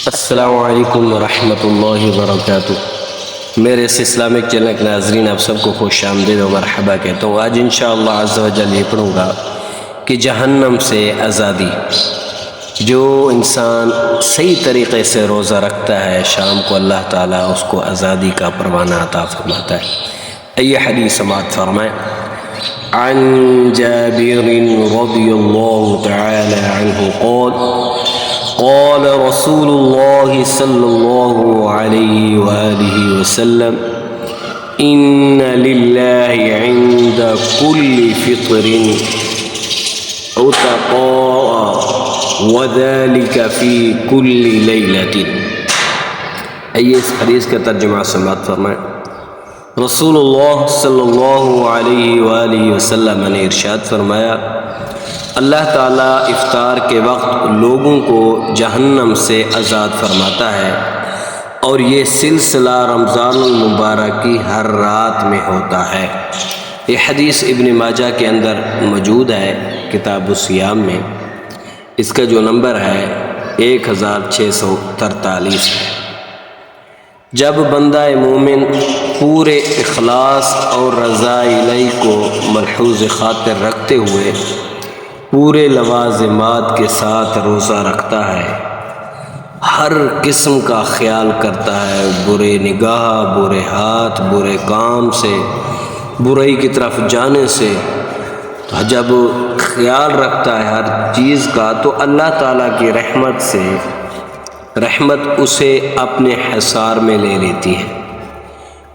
السلام علیکم ورحمۃ اللہ وبرکاتہ۔ میرے اس اسلامک چینل کے ناظرین آپ سب کو خوش آمدید و مرحبا کہتا ہوں۔ آج انشاءاللہ عز و جل یہ پڑھوں گا کہ جہنم سے آزادی۔ جو انسان صحیح طریقے سے روزہ رکھتا ہے شام کو اللہ تعالیٰ اس کو آزادی کا پروانہ عطا فرماتا ہے۔ یہ حدیث سماعت فرمائیں۔ عن جابر رضی اللہ تعالی عنہ قال رسول اللہ صلی اللہ علیہ وآلہ وسلم ان للہ عند کل فطر عتقاء وذلك فی کل لیلۃ۔ آئیے اس حدیث کا ترجمہ سماعت فرمائیں۔ رسول اللہ صلی اللہ علیہ وآلہ وسلم نے ارشاد فرمایا، اللہ تعالیٰ افطار کے وقت لوگوں کو جہنم سے آزاد فرماتا ہے، اور یہ سلسلہ رمضان المبارک کی ہر رات میں ہوتا ہے۔ یہ حدیث ابن ماجہ کے اندر موجود ہے کتاب الصیام میں۔ اس کا جو نمبر ہے 1643 ہے۔ جب بندہ مومن پورے اخلاص اور رضا الہی کو ملحوظ خاطر رکھتے ہوئے پورے لوازمات کے ساتھ روزہ رکھتا ہے، ہر قسم کا خیال کرتا ہے، برے نگاہ، برے ہاتھ، برے کام سے، برائی کی طرف جانے سے، جب خیال رکھتا ہے ہر چیز کا تو اللہ تعالیٰ کی رحمت اسے اپنے حصار میں لے لیتی ہے۔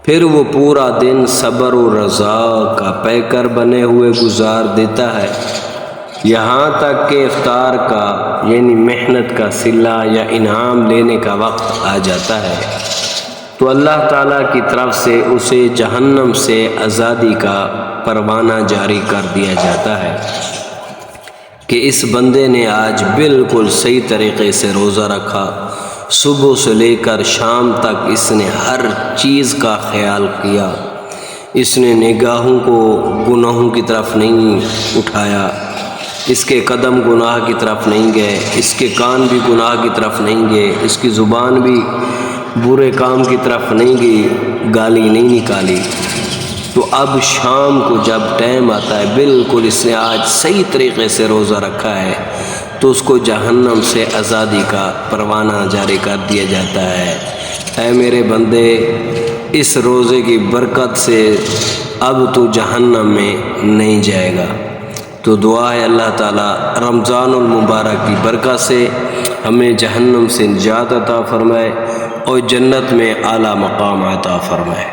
پھر وہ پورا دن صبر و رضا کا پیکر بنے ہوئے گزار دیتا ہے، یہاں تک کہ افطار کا یعنی محنت کا صلہ یا انعام لینے کا وقت آ جاتا ہے تو اللہ تعالیٰ کی طرف سے اسے جہنم سے آزادی کا پروانہ جاری کر دیا جاتا ہے کہ اس بندے نے آج بالکل صحیح طریقے سے روزہ رکھا، صبح سے لے کر شام تک اس نے ہر چیز کا خیال کیا، اس نے نگاہوں کو گناہوں کی طرف نہیں اٹھایا، اس کے قدم گناہ کی طرف نہیں گئے، اس کے کان بھی گناہ کی طرف نہیں گئے، اس کی زبان بھی برے کام کی طرف نہیں گئی، گالی نہیں نکالی۔ تو اب شام کو جب ٹائم آتا ہے بالکل اس نے آج صحیح طریقے سے روزہ رکھا ہے تو اس کو جہنم سے آزادی کا پروانہ جاری کر دیا جاتا ہے۔ اے میرے بندے، اس روزے کی برکت سے اب تو جہنم میں نہیں جائے گا۔ تو دعا ہے اللہ تعالیٰ رمضان المبارک کی برکت سے ہمیں جہنم سے نجات عطا فرمائے اور جنت میں اعلیٰ مقام عطا فرمائے۔